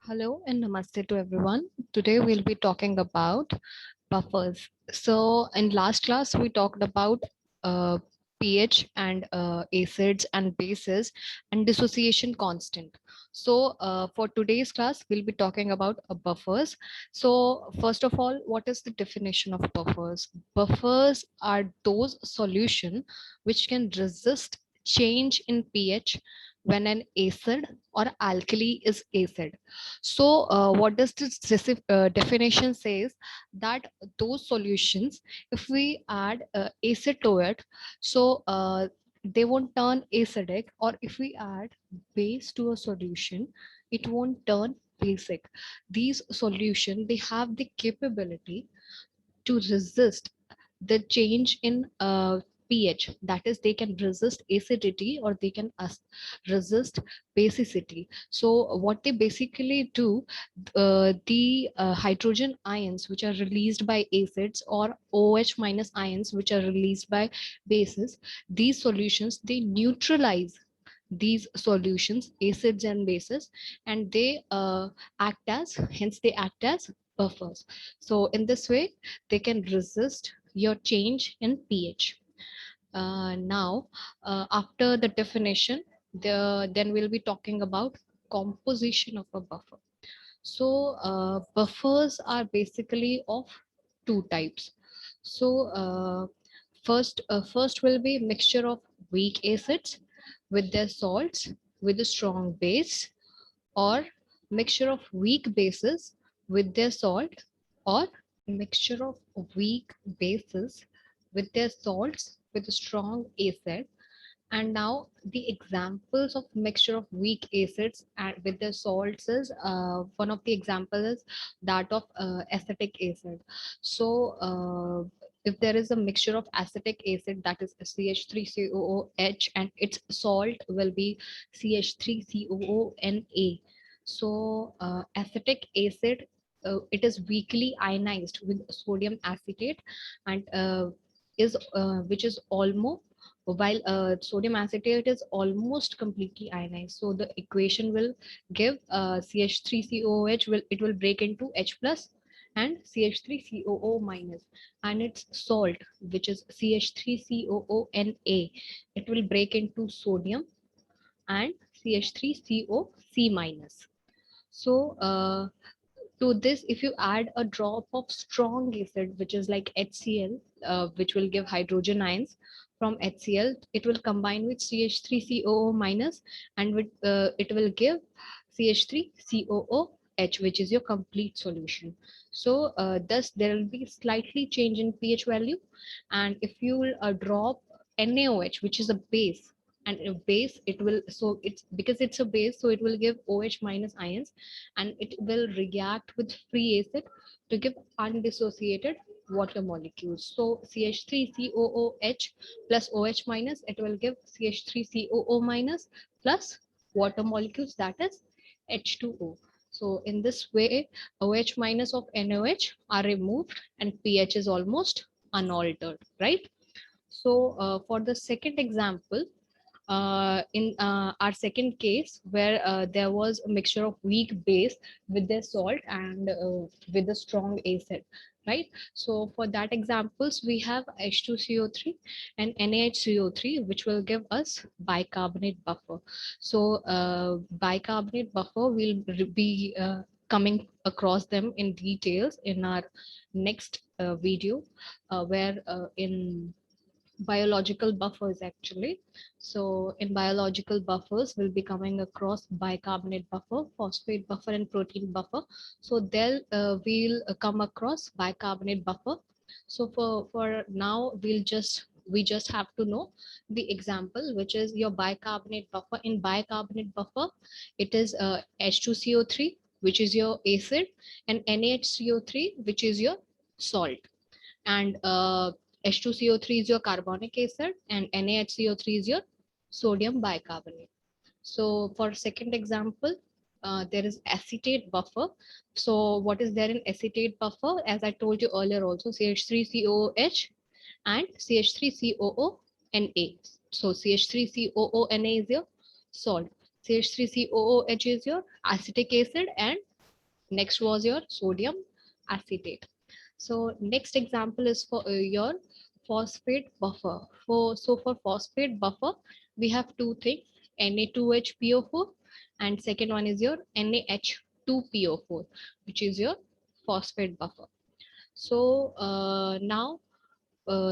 Hello and namaste to everyone. Today we'll be talking about buffers. So in last class we talked about uh, pH and acids and bases and dissociation constant. So for today's class we'll be talking about buffers. So first of all, what is the definition of buffers? Buffers are those solution which can resist change in pH when an acid or alkali is acid. So, what does this definition says that those solutions, if we add acid to it, so they won't turn acidic, or if we add base to a solution, it won't turn basic. These solution they have the capability to resist the change in pH. That is, they can resist acidity or they can resist basicity. So what they basically do, the hydrogen ions which are released by acids or OH minus ions which are released by bases, these solutions, they neutralize these solutions, acids and bases, and they act as buffers. So in this way, they can resist your change in pH. Now, after the definition, then we'll be talking about composition of a buffer. So buffers are basically of two types. So first will be mixture of weak acids with their salts with a strong base, or mixture of weak bases with their salt, or mixture of weak bases with their salts with a strong acid. And now the examples of mixture of weak acids and with the salts is one of the examples is that of acetic acid. So if there is a mixture of acetic acid, that is CH3COOH, and its salt will be CH3COONA. So acetic acid, it is weakly ionized with sodium acetate, and is which is almost, while sodium acetate is almost completely ionized. So the equation will give CH3COOH, will it will break into H plus and CH3COO minus, and its salt, which is CH3COONA, it will break into sodium and CH3COC minus. So to this, if you add a drop of strong acid, which is like HCl, which will give hydrogen ions from HCl, it will combine with CH3COO minus, and it will give CH3COOH, which is your complete solution. So thus there will be slightly change in pH value. And if you will drop NaOH, which is a base, and a base, it will, so it's because it's a base, so it will give OH minus ions, and it will react with free acid to give undissociated water molecules. So CH3COOH plus OH minus, it will give CH3COO minus plus water molecules, that is H2O. So in this way, OH minus of NaOH are removed and pH is almost unaltered, right? So for the second example, in our second case, where there was a mixture of weak base with their salt and with a strong acid, right? So for that examples, we have H2CO3 and NaHCO3, which will give us bicarbonate buffer. So bicarbonate buffer will be coming across them in details in our next video, where in biological buffers actually. So in biological buffers, we'll be coming across bicarbonate buffer, phosphate buffer, and protein buffer. So there we'll come across bicarbonate buffer. So for now, we just have to know the example, which is your bicarbonate buffer. In bicarbonate buffer, it is H2CO3, which is your acid, and NaHCO3, which is your salt. And H2CO3 is your carbonic acid, and NaHCO3 is your sodium bicarbonate. So for second example, there is acetate buffer. So what is there in acetate buffer? As I told you earlier also, CH3COOH and CH3COONA. So CH3COONA is your salt. CH3COOH is your acetic acid, and Next was your sodium acetate. So next example is for your phosphate buffer. For phosphate buffer, we have two things: Na2HPO4, and second one is your NaH2PO4, which is your phosphate buffer. So now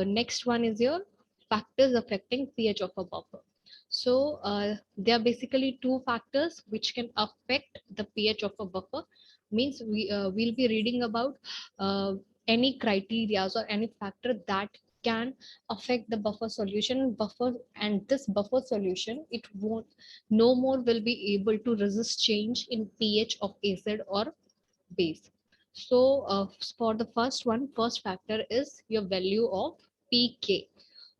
next one is your factors affecting pH of a buffer. So there are basically two factors which can affect the pH of a buffer. Means we'll be reading about any criteria or any factor that can affect the buffer solution buffer, and this buffer solution, it won't no more will be able to resist change in pH of acid or base. So for the first factor is your value of pK.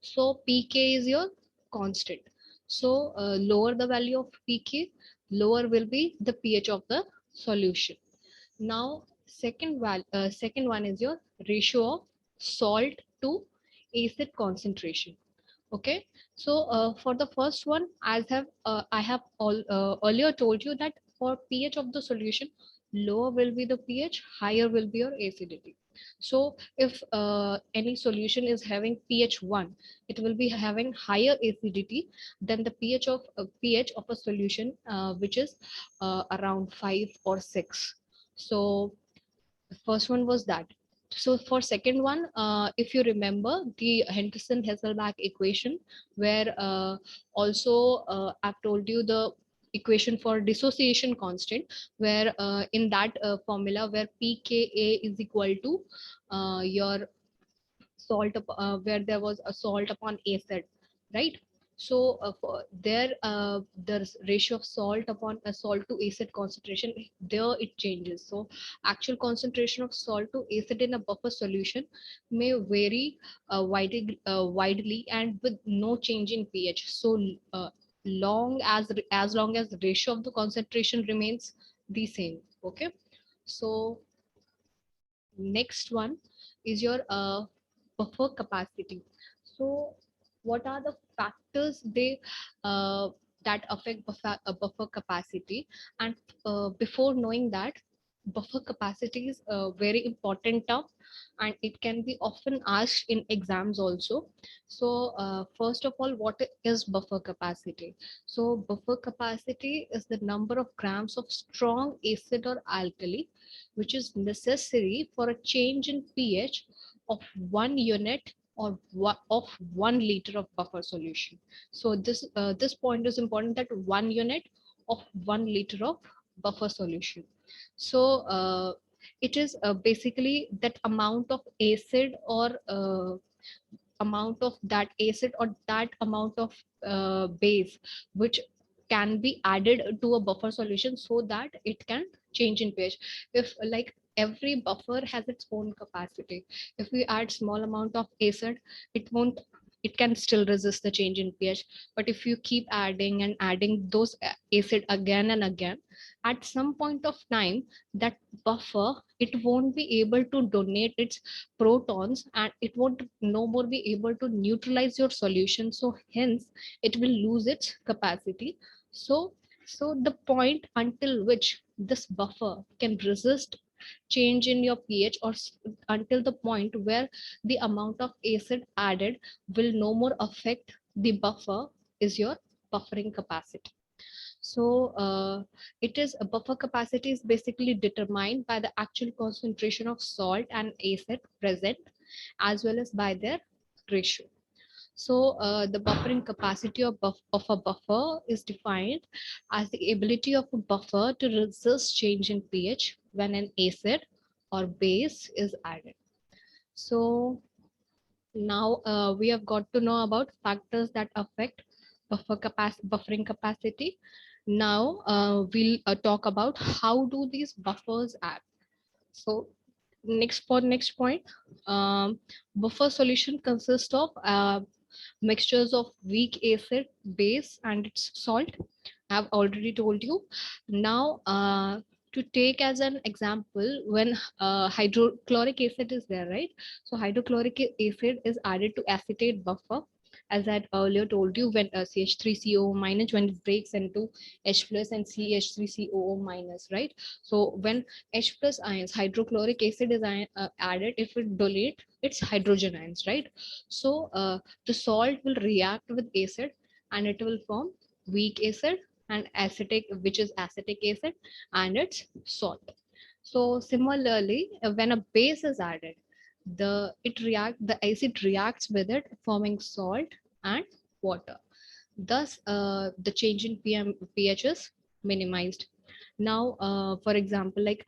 So pK is your constant. So lower the value of pK, lower will be the pH of the solution. Now second one is your ratio of salt to acid concentration. Okay, so for the first one, I have earlier told you that for pH of the solution, lower will be the pH, higher will be your acidity. So if any solution is having pH 1, it will be having higher acidity than the pH of a solution which is around 5 or 6. So the first one was that. So for second one, if you remember the Henderson-Hasselbalch equation, where also I've told you the equation for dissociation constant, where in that formula where pKa is equal to your where there was a salt upon acid, right? So for there, the ratio of salt upon a salt to acid concentration, there it changes. So actual concentration of salt to acid in a buffer solution may vary widely and with no change in pH. So long as the ratio of the concentration remains the same. Okay. So next one is your buffer capacity. So what are the factors uh, that affect buffer capacity? And before knowing that, buffer capacity is a very important term, and it can be often asked in exams also. So first of all, what is buffer capacity? So buffer capacity is the number of grams of strong acid or alkali which is necessary for a change in pH of 1 unit or of 1 liter of buffer solution. So this point is important, that 1 unit of 1 liter of buffer solution. So it is basically that amount of acid or amount of that acid or that amount of base which can be added to a buffer solution so that it can change in pH. If like every buffer has its own capacity, if we add small amount of acid, it won't it can still resist the change in pH. But if you keep adding and adding those acid again and again, at some point of time, that buffer, it won't be able to donate its protons, and it won't no more be able to neutralize your solution, so hence it will lose its capacity. So the point until which this buffer can resist change in your pH, or until the point where the amount of acid added will no more affect the buffer, is your buffering capacity. So it is a buffer capacity is basically determined by the actual concentration of salt and acid present, as well as by their ratio. So the buffering capacity of a buffer is defined as the ability of a buffer to resist change in pH when an acid or base is added. So now we have got to know about factors that affect buffering capacity. Now we'll talk about how do these buffers act. So next point, buffer solution consists of mixtures of weak acid, base, and its salt. I've already told you. Now, to take as an example, when hydrochloric acid is there, right? So hydrochloric acid is added to acetate buffer. as I had earlier told you, when CH3COO minus, when it breaks into H plus and CH3COO minus, right? So when H plus ions, hydrochloric acid is added, if it dilute, it's hydrogen ions, right? So the salt will react with acid and it will form weak acid and acetic, which is acetic acid, and it's salt. So similarly, when a base is added, the acid reacts with it, forming salt and water. Thus, the change in pH is minimized. Now, for example, like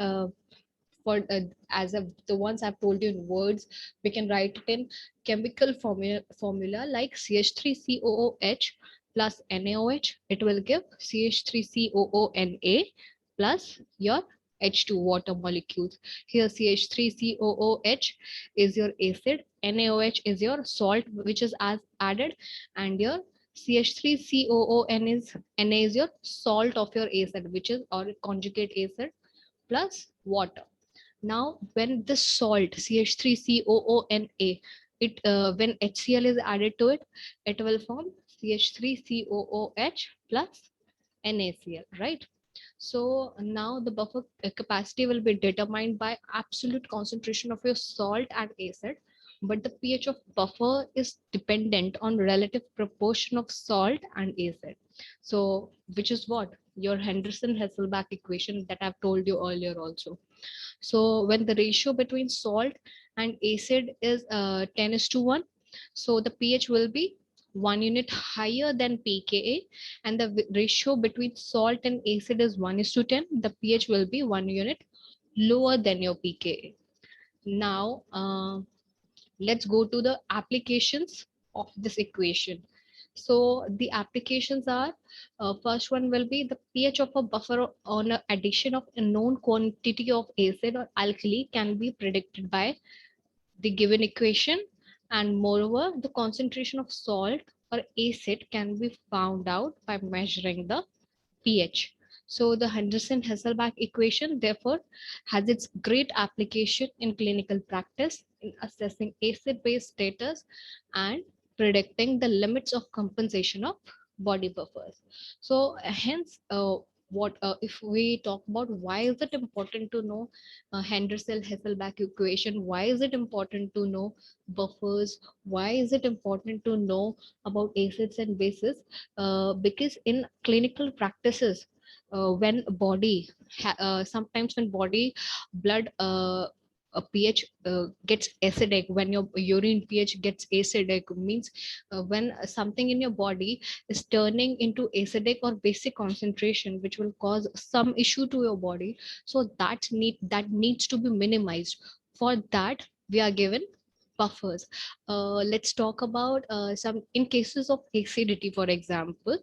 for as of the ones I've told you in words, we can write it in chemical formula like CH3COOH plus NaOH. It will give CH3COONA plus your H2 water molecules. Here CH3COOH is your acid, NaOH is your salt which is as added, and your CH3COON is Na is your salt of your acid, which is or conjugate acid plus water. Now, when the salt CH3COONA, it when HCl is added to it, it will form CH3COOH plus NaCl, right? So now the buffer capacity will be determined by absolute concentration of your salt and acid, but the pH of buffer is dependent on relative proportion of salt and acid. So which is what? Your Henderson-Hasselbalch equation that I've told you earlier also. So when the ratio between salt and acid is 10 is to 1, so the pH will be 1 unit higher than pKa, and the ratio between salt and acid is 1 is to 10, the pH will be 1 unit lower than your pKa. Now, let's go to the applications of this equation. So the applications are, first one will be the pH of a buffer on a addition of a known quantity of acid or alkali can be predicted by the given equation, and moreover the concentration of salt or acid can be found out by measuring the pH. So the Henderson-Hasselbalch equation therefore has its great application in clinical practice in assessing acid-base status and predicting the limits of compensation of body buffers. So hence, what if we talk about why is it important to know Henderson-Hasselbalch equation? Why is it important to know buffers? Why is it important to know about acids and bases? Because in clinical practices, when body sometimes when body blood a pH gets acidic, when your urine pH gets acidic, means when something in your body is turning into acidic or basic concentration, which will cause some issue to your body, so that needs to be minimized. For that, we are given buffers. Let's talk about some in cases of acidity, for example.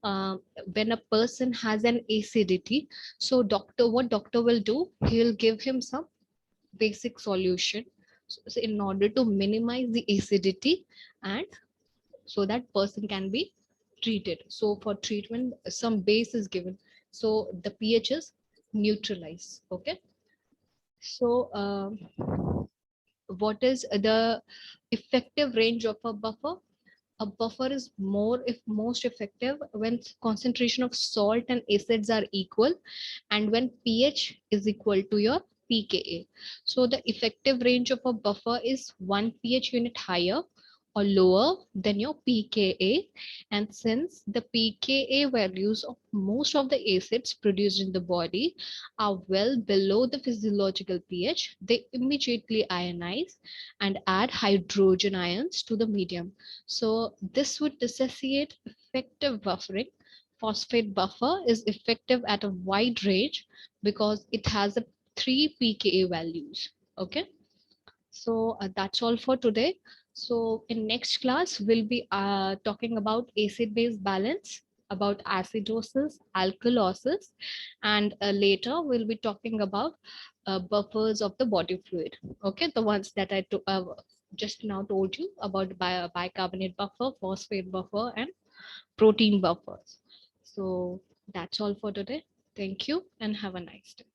uh, when a person has an acidity, so doctor will do, he'll give him some basic solution, so in order to minimize the acidity, and so that person can be treated. So for treatment, some base is given, so the pH is neutralized. Okay. So what is the effective range of a buffer? A buffer is most effective when concentration of salt and acids are equal, and when pH is equal to your pKa. So the effective range of a buffer is 1 pH unit higher or lower than your pKa. And since the pKa values of most of the acids produced in the body are well below the physiological pH, they immediately ionize and add hydrogen ions to the medium. So this would dissociate effective buffering. Phosphate buffer is effective at a wide range because it has a 3 pKa values. Okay. So that's all for today. So in next class, we'll be talking about acid-base balance, about acidosis, alkalosis, and later we'll be talking about buffers of the body fluid. Okay, the ones that I just now told you about bicarbonate buffer, phosphate buffer, and protein buffers. So that's all for today. Thank you and have a nice day.